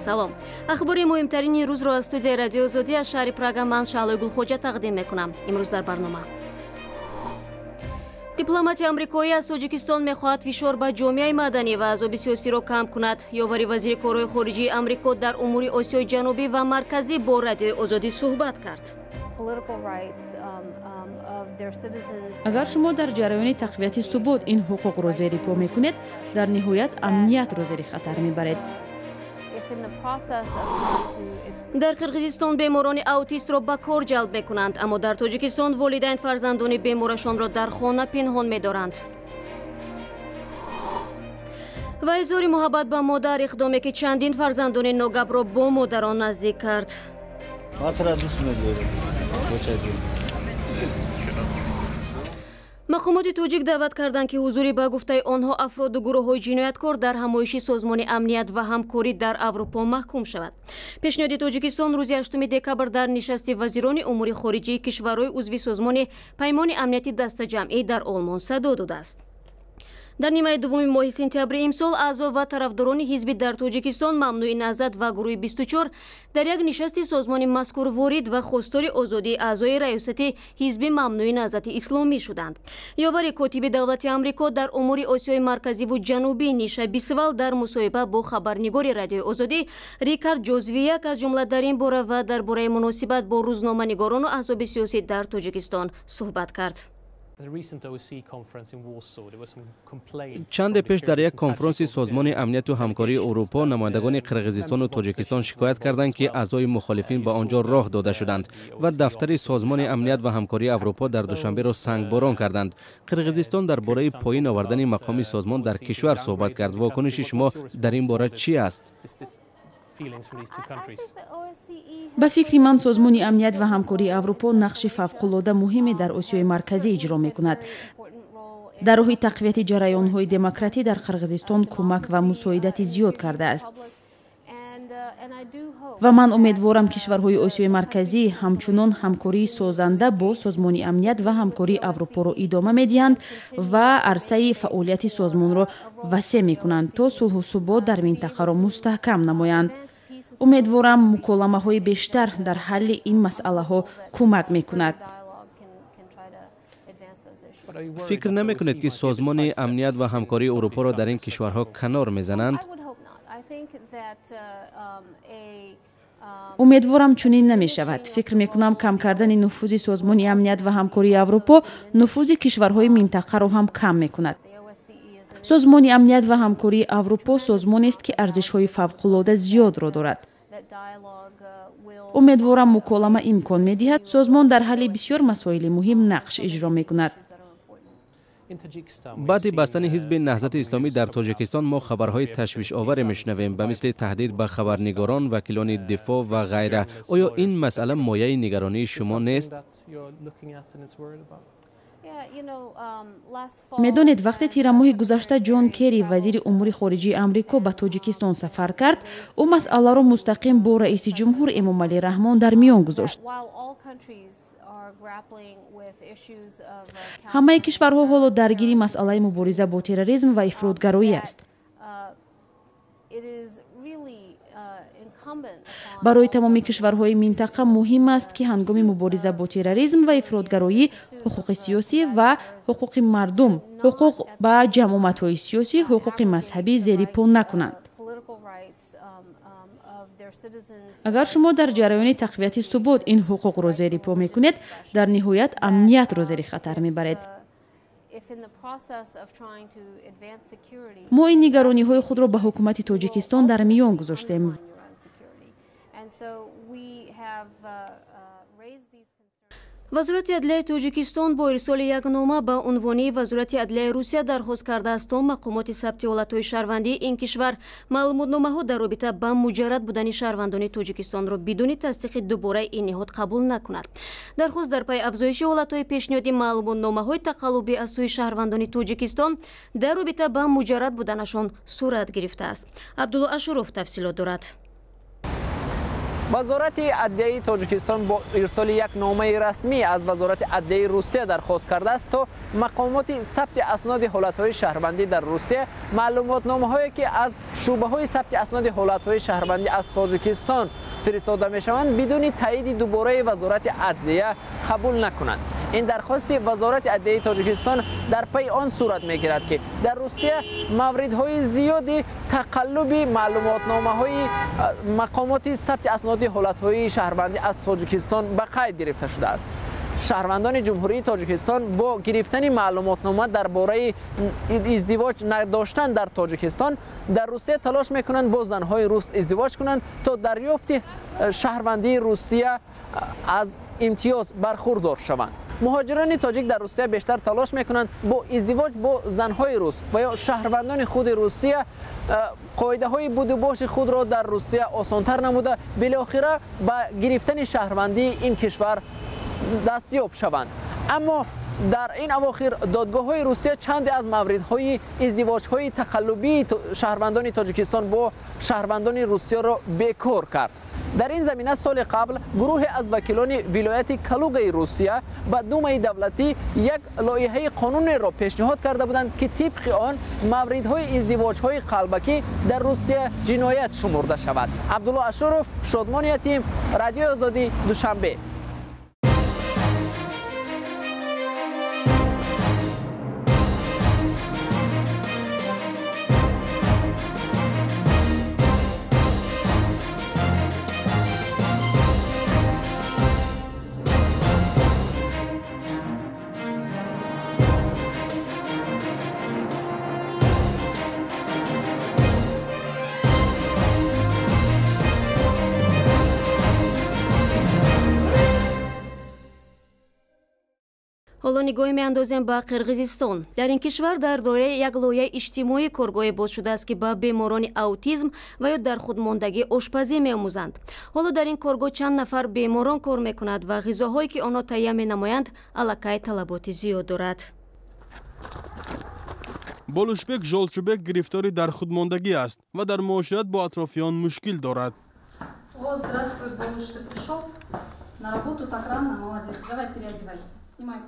салом. ахбори муҳимтарини рӯзро аз студияи радиои озодӣ аз шаҳри Прага ман Шаҳлои Гулхоҷа тақдим мекунам. имрӯз дар барнома дипломати амрикоӣ аз Тоҷикистон мехоҳад фишор ба ҷомеаи маданӣ ва азоби сиёсиро кам кунад. ёвари вазири корҳои хориҷии амрико дар умури Осиёи ҷанубӣ ва марказӣ бо радиои озодӣ суҳбат кард. агар шумо дар ҷараёни тақвияти субот ин ҳуқуқро зери по мекунед, дар ниҳоят амниятро зери хатар мебаред. дар Қирғизистон беморони аутистро ба кор ҷалб мекунанд, аммо дар Тоҷикистон волидайн фарзандони беморашонро дар хона пинҳон медоранд. ва изҳори муҳаббат ба модар иқдоме ки чандин фарзандони ногабро бо модарон наздик кард. мақомоти тоҷик даъват карданд ки ҳузури ба гуфтаи онҳо афроду гурӯҳҳои ҷинояткор дар ҳамоиши созмони амният ва ҳамкорӣ дар Аврупо маҳкум шавад. пешниҳоди Тоҷикистон рӯзи 8 декабр дар нишасти вазирони умури хориҷии кишварҳои узви созмони паймони амнияти дастаҷамъӣ дар Олмон садо додааст. дар нимаи дуввуми моҳи сентябри имсол аъзо ва тарафдорони ҳизбӣ дар Тоҷикистон Мамнӯи Наҳзат ва гурӯҳи 24 дар як нишасти созмони мазкур ворид ва хостори озодии аъзои раёсати ҳизби Мамнӯи Наҳзати Исломӣ шуданд. ёвари котиби давлати Амрико дар умури Осиёи марказиву ҷанубӣ Ниша Бисвал дар мусоҳиба бо хабарнигори радиои озодӣ Рикард Ҷозвияк аз ҷумла дар ин бора ва дар бораи муносибат бо рӯзноманигорону аҳзоби сиёсӣ дар Тоҷикистон суҳбат кард. чанде пеш дар як конфронси созмони амнияту ҳамкории Аврупо намояндагони Қирғизистону Тоҷикистон шикоят карданд ки аъзои мухолифин ба онҷо роҳ дода шуданд ва дафтари созмони амният ва ҳамкории Аврупо дар душанберо сангборон карданд. Қирғизистон дар бораи поин овардани мақоми созмон дар кишвар суҳбат кард. Вокуниши шумо дар ин бора чӣ аст? ба фикри ман созмони амният ва ҳамкории Аврупо нақши фавқулода муҳиме дар Осиёи марказӣ иҷро мекунад. дар роҳи тақвияти ҷараёнҳои демократӣ дар Қирғизистон кӯмак ва мусоидати зиёд кардааст. ва ман умедворам кишварҳои Осиёи марказӣ ҳамчунон ҳамкории созанда бо созмони амният ва ҳамкории Аврупоро идома медиҳанд ва арсаи фаъолияти созмонро васеъ мекунанд, то сулҳу субот дар минтақаро мустаҳкам намоянд. умедворам муколамаҳои бештар дар ҳалли ин масъалаҳо кӯмак мекунад. фикр намекунед ки созмони амният ва ҳамкории Аврупоро дар ин кишварҳо канор мезананд? умедворам чунин намешавад. фикр мекунам кам кардани нуфузи созмони амният ва ҳамкории Аврупо нуфузи кишварҳои минтақаро ҳам кам мекунад. созмони амният ва ҳамкории Аврупо созмонест ки арзишҳои фавқулода зиёдро дорад. умедворам муколама имкон медиҳад созмон дар ҳалли бисёр масоили муҳим нақш иҷро мекунад. баъди бастани ҳизби наҳзати исломӣ дар Тоҷикистон мо хабарҳои ташвишоваре мешунавем ба мисли таҳдид ба хабарнигорон, вакилони дифоъ ва ғайра. оё ин масъала мояи нигаронии шумо нест? медонед вақте тирамоҳи гузашта ҷон Керри вазири умури хориҷии Амрико ба Тоҷикистон сафар кард, ӯ масъаларо мустақим бо раиси ҷумҳур Эмомалӣ Раҳмон дар миён гузошт. ҳамаи кишварҳо ҳоло даргири масъалаи мубориза бо терроризм ва ифротгароӣ аст. барои тамоми кишварҳои минтақа муҳим аст ки ҳангоми мубориза бо терроризм ва ифротгароӣ ҳуқуқи сиёсӣ ва ҳуқуқи мардум, ҳуқуқ ба ҷамъоматҳои сиёсӣ, ҳуқуқи мазҳабӣ зерипо накунанд. агар шумо дар ҷараёни тақвияти субот ин ҳуқуқро зерипо мекунед, дар ниҳоят амниятро зери хатар мебаред. мо ин нигарониҳои худро ба ҳукумати Тоҷикистон дар миён гузоштем. вазорати адлияи Тоҷикистон бо ирсоли як нома ба унвони вазорати адлияи Русия дархост кардааст то мақомоти сабти ҳолатҳои шаҳрвандии ин кишвар маълумотномаҳо дар робита ба муҷаррад будани шаҳрвандони Тоҷикистонро бидуни тасдиқи дубораи ин ниҳод қабул накунад. дархост дар пайи афзоиши ҳолатҳои пешниҳоди маълумотномаҳои тақаллубӣ аз сӯи шаҳрвандони Тоҷикистон дар робита ба муҷаррад буданашон сурат гирифтааст. Абдулло Ашуров тафсилот дорад. وزارت عدلیه تاجیکستان با ارسال یک نامه رسمی از وزارت عدلیه روسیه درخواست کرده است تا مقامات ثبت اسناد حالت‌های شهروندی در روسیه معلوماتنامه‌هایی که از شعبه‌های ثبت اسناد حالت‌های شهروندی از تاجیکستان فرستاده می‌شوند بدون تایید دوباره وزارت عدلیه قبول نکنند. این درخواست وزارت عدلیه تاجیکستان در پی آن صورت می‌گیرد که در روسیه موردهای زیادی تقلب معلوماتنامه‌های مقامات ثبت اسناد حالت‌های شهروندی از تاجیکستان به قید گرفته شده است. شهروندان جمهوری تاجیکستان با گرفتن معلوماتنامه درباره ازدواج نداشتن در تاجیکستان در روسیه تلاش میکنند با زنهای روس ازدواج کنند تا دریافت شهروندی روسیه از امتیاز برخوردار شوند. مهاجران تاجیک در روسیه بیشتر تلاش میکنند با ازدواج با زنهای روس و یا شهروندان خود روسیه قاعده های بود و باش خود را در روسیه آسانتر نموده بالاخره به گرفتن شهروندی این کشور دستیاب شوند. اما در این اواخر دادگاه های روسیه چند از موردهای ازدواج های تقلبی شهروندان تاجیکستان با شهروندان روسیه را بیکار کرد. در این زمینه سال قبل گروه از وکیلان ولایت کالوگای روسیه به دومای دولتی یک لایحه قانون را پیشنهاد کرده بودند که طبق آن موردهای ازدواج های قلبکی در روسیه جنایت شمرده شود. عبدالله اشرف، شادمان یتیم، رادیو آزادی، دوشنبه. حالا نگاه می‌اندازیم به قرقیزستان. در این کشور در دوره یک لایحه اجتماعی کارگاه باز شده است که به بیماران اوتیسم و یا در خودماندگی آشپزی می‌آموزند. حالا در این کارگاه چند نفر بیماران کار می‌کنند و غذاهایی که آنها تهیه می‌نمایند الکای طلبات زیاد دارد. болушбек жолчубек гирифтори дар худмондагӣ аст ва дар муошират бо атрофиён мушкил дорад. Здравствуй, Болуш, ты пришел на работу так рано, молодец, давай переодевайся.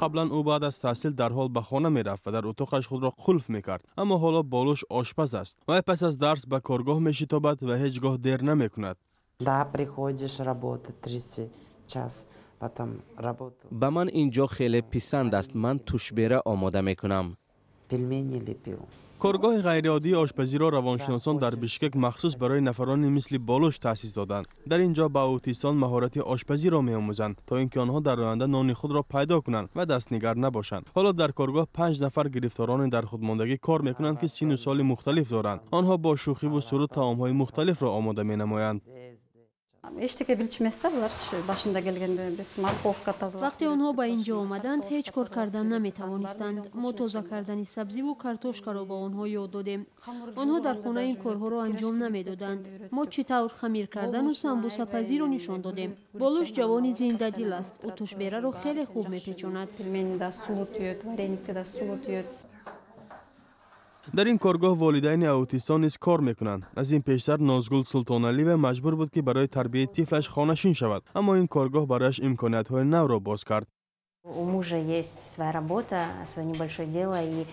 қаблан ӯ баъд аз таҳсил дарҳол ба хона мерафт ва дар утоқаш худро қулф мекард, аммо ҳоло Болуш ошпаз аст. вай пас аз дарс ба коргоҳ мешитобад ва ҳеҷ гоҳ дер намекунад. Да, приходишь работать 30 час, потом работу. ба ман инҷо хеле писанд аст. ман тушбера омода мекунам. Пельмени лепил. коргоҳи ғайриоддии ошпазиро равоншиносон дар Бишкек махсус барои нафарони мисли Болуш таъсис доданд. дар ин ҷо ба аутистон маҳорати ошпазиро меомӯзанд то ин ки онҳо дар оянда нони худро пайдо кунанд ва дастнигар набошанд. ҳоло дар коргоҳ 5 нафар гирифторони дар худмондагӣ кор мекунанд ки сину соли мухталиф доранд. онҳо бо шӯхиву суруд таомҳои мухталифро омода менамоянд. Эштеге билчиместа булар башында келгенде биз морковка тазалап. вақте онҳо ба ин ҷо омаданд ҳеҷ кор кардан наметавонистанд. мо тоза кардани сабзиву картошкаро ба онҳо ёд додем. онҳо дар хона ин корҳоро анҷом намедоданд. мо чӣ тавр хамир кардану самбусапазиро нишон додем. Болуш ҷавони зиндадил аст. ӯ тушбераро хеле хуб мепечонад. Пельменida сув тӯйөт, вареникда сув тӯйөт. дар ин коргоҳ волидайни аутистон низ кор мекунанд. аз ин пештар Нозгул Султоналиева маҷбур буд ки барои тарбияи тифлаш хонашин шавад, аммо ин коргоҳ барояш имкониятҳои навро боз кард. У мужа есть своя работа, свое небольшое дело, и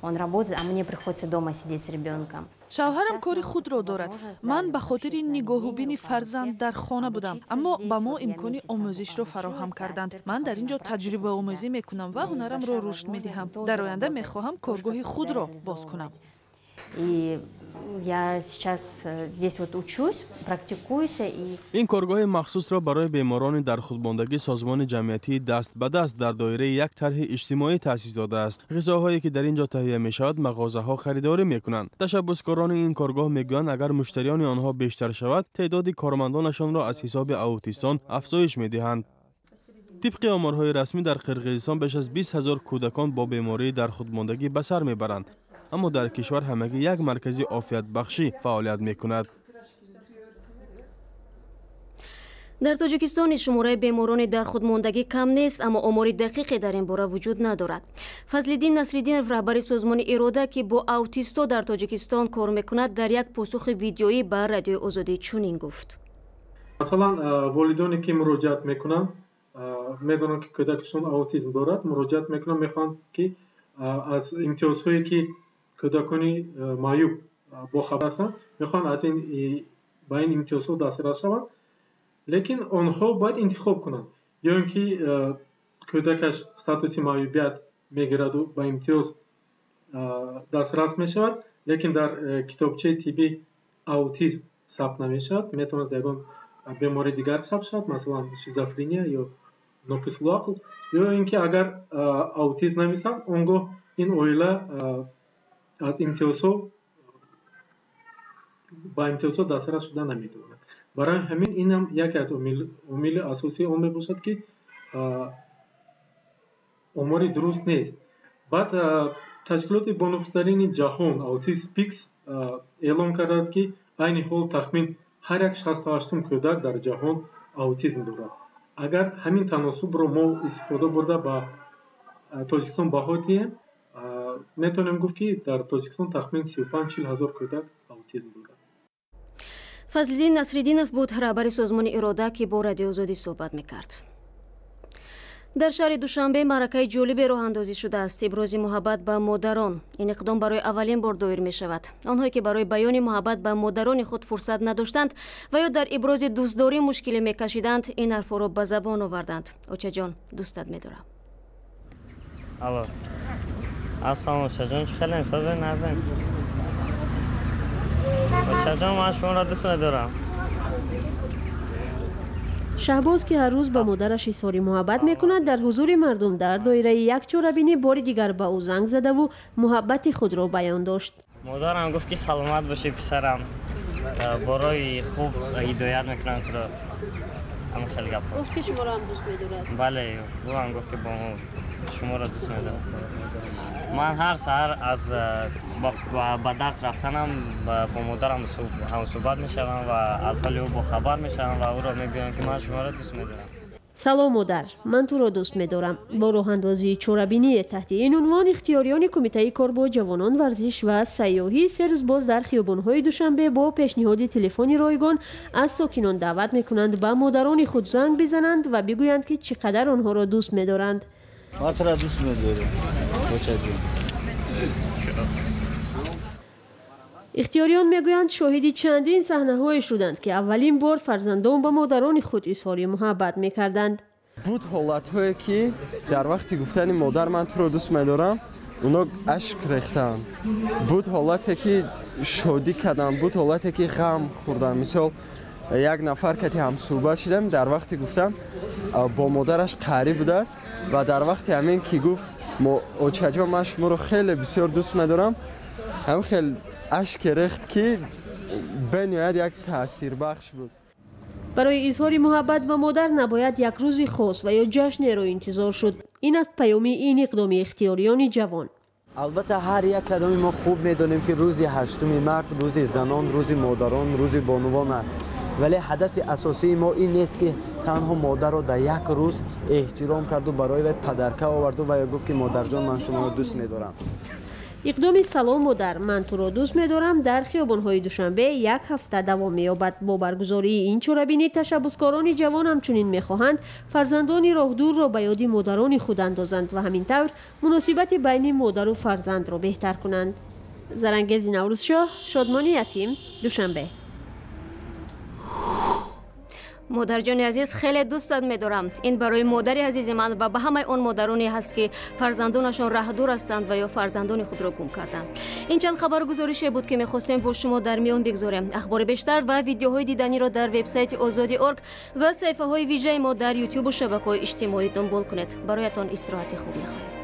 он работает, а мне приходится дома сидеть с ребенком. шавҳарам кори худро дорад. ман ба хотири нигоҳубини фарзанд дар хона будам, аммо ба мо имкони омӯзишро фароҳам карданд. ман дар ин ҷо таҷрибаомӯзӣ мекунам ва ҳунарамро рушд медиҳам. дар оянда мехоҳам коргоҳи худро боз кунам. И я сейчас здесь вот учусь, практикуюсь и ин коргоҳи махсусро барои беморони дар худмондагӣ созмони ҷамъиятии даст ба даст дар доираи як тарҳи иҷтимоӣ таъсис додааст. ғизоҳое ки дар ин ҷо таҳия мешавад мағозаҳо харидорӣ мекунанд. ташаббускорони ин коргоҳ мегӯянд агар муштариони онҳо бештар шавад теъдоди кормандонашонро аз ҳисоби аутистон афзоиш медиҳанд. тибқи оморҳои расмӣ дар қирғизистон беш аз 20 000 кӯдакон бо бемории дар худмондагӣ ба сар мебаранд, аммо дар кишвар ҳамагӣ як маркази офиятбахшӣ фаъолият мекунад. дар тоҷикистон шумораи беморони дар худмондагӣ кам нест, аммо омори дақиқе дар ин бора вуҷуд надорад. Фазлиддин Насриддинов, раҳбари созмони Ирода ки бо аутистҳо дар Тоҷикистон кор мекунад, дар як посухи видеоӣ ба Радиои Озодӣ чунин гуфт. масалан волидоне ки муроҷиат мекунанд медонанд ки кӯдакашон аутизм дорад, муроҷиат мекунанд, мехоҳанд ки аз имтиёзҳое ки кӯдакони маъюб бохабар ҳастанд, мехоҳанд аз ин ба ин имтиёзҳо дастрас шаванд, лекин онҳо бояд интихоб кунанд, ё ин ки кӯдакаш статуси маъюбият мегираду ба имтиёз дастрас мешавад, лекин дар китобчаи тиббӣ аутизм сабт намешавад, метавонад ягон бемори дигар сабт шавад, масалан шизофрения ё ноқисул ақл, ё ин ки агар аутизм намесад, он гоҳ ин оила аз имтиёзҳо ба имтиёзҳо дастрас шуда наметавонад. барои ҳамин инам яке аз омили асосии он мебошад ки омори дуруст нест. баъд ташкилоти бонуфисдарини ҷаҳон Autism Speaks эълон кардааст ки айни ҳол тахмин ҳар як 68-ум кӯдак дар ҷаҳон аутизм дорад. агар ҳамин таносубро мо истифода бурда ба Тоҷикистон баҳо диҳем, метавонем гуфт ки дар Тоҷикистон тахмин 35-40 ҳазор кӯдак аутизм дорад. Фазлиддин Насриддинов буд раҳбари созмони Ирода ки бо Радиои Озодӣ суҳбат мекард. дар шаҳри Душанбе маъракаи ҷолибе роҳандозӣ шудааст. ибрози муҳаббат ба модарон. ин иқдом барои аввалин бор доир мешавад. онҳое ки барои баёни муҳаббат ба модарони худ фурсат надоштанд ва ё дар ибрози дӯстдорӣ мушкиле мекашиданд, ин ҳарфҳоро ба забон оварданд. очаҷон, дӯстат медорам. алло, ассалому очаҷон, чӣ хеле созай назин? очаҷон, ман шуморо дӯст медорам. шаҳбоз ки ҳар рӯз ба модараш изҳори муҳаббат мекунад, дар ҳузури мардум дар доираи як чорабинӣ бори дигар ба ӯ занг задаву муҳаббати худро баён дошт. модарам гуфт ки саломат бошӣ писарам, борои хуб ҳидоят мекунам туро. ҳамин хел гапҳо. гуфт ки шуморо ҳам дӯст медорад. бале, ӯ ҳам гуфт ки шуморо дӯст медорад. ман ҳар саҳар ба дарс рафтанам бо модарам ҳамсӯҳбат мешавам ва аз ҳоли ӯ бохабар мешавам ва ӯро мегӯям ки ман шуморо дӯст медорам. салом модар, ман туро дӯст медорам. бо роҳандозии чорабиние таҳти ин унвон ихтиёриёни кумитаи кор бо ҷавонон, варзиш ва сайёҳӣ се рӯз боз дар хиёбонҳои Душанбе бо пешниҳоди телефони ройгон аз сокинон даъват мекунанд ба модарони худ занг бизананд ва бигӯянд ки чӣ қадар онҳоро дӯст медоранд. ман туро дӯст медорам. ихтиёриён мегӯянд шоҳиди чандин саҳнаҳое шуданд ки аввалин бор фарзандон ба модарони худ изҳори муҳаббат мекарданд. буд ҳолатҳое ки дар вақти гуфтани модар ман туро дӯст медорам, уно ашк рехтанд. буд ҳолате ки шодӣ кардам, буд ҳолате ки ғам хӯрдам. мисол як нафар кати ҳамсӯҳбат шудам, дар вақти гуфтан бо модараш қарӣ будааст ва дар вақти ҳамин ки гуфт очаҷон, ман шуморо хеле бисёр дӯст медорам, ҳам хел ашке рехт ки бениҳоят як таъсирбахш буд. барои изҳори муҳаббат ба модар набояд як рӯзи хос ва ё ҷашнеро интизор шуд. ин аст паёми ин иқдоми ихтиёриёни ҷавон. албатта ҳар як кадоми мо хуб медонем ки рӯзи 8 март рӯзи занон, рӯзи модарон, рӯзи бонувон аст, вале ҳадафи асосии мо ин нест ки танҳо модарро дар як рӯз эҳтиром карду барои вай падарка оварду ва ё гуфт ки модарҷон, ман шуморо дӯст медорам. иқдоми салом модар, ман туро дӯст медорам дар хиёбонҳои Душанбе як ҳафта давом меёбад. бо баргузории ин чорабинӣ ташаббускорони ҷавон ҳамчунин мехоҳанд фарзандони роҳдурро ба ёди модарони худ андозанд ва ҳамин тавр муносибати байни модару фарзандро беҳтар кунанд. зарангези наврӯзшоҳ, шодмони ятим, Душанбе. модарҷони азиз, хеле дӯстат медорам. ин барои модари азизи ман ва ба ҳамаи он модароне ҳаст ки фарзандонашон раҳдур ҳастанд ва ё фарзандони худро гум карданд. ин чанд хабару гузорише буд ки мехостем бо шумо дар миён бигзорем. ахбори бештар ва видеоҳои диданиро дар вебсайти озоди.орг ва саҳифаҳои вижаи мо дар ютубу шабакаҳои иҷтимоӣ дунбол кунед. бароятон истироҳати хуб мехоҳем.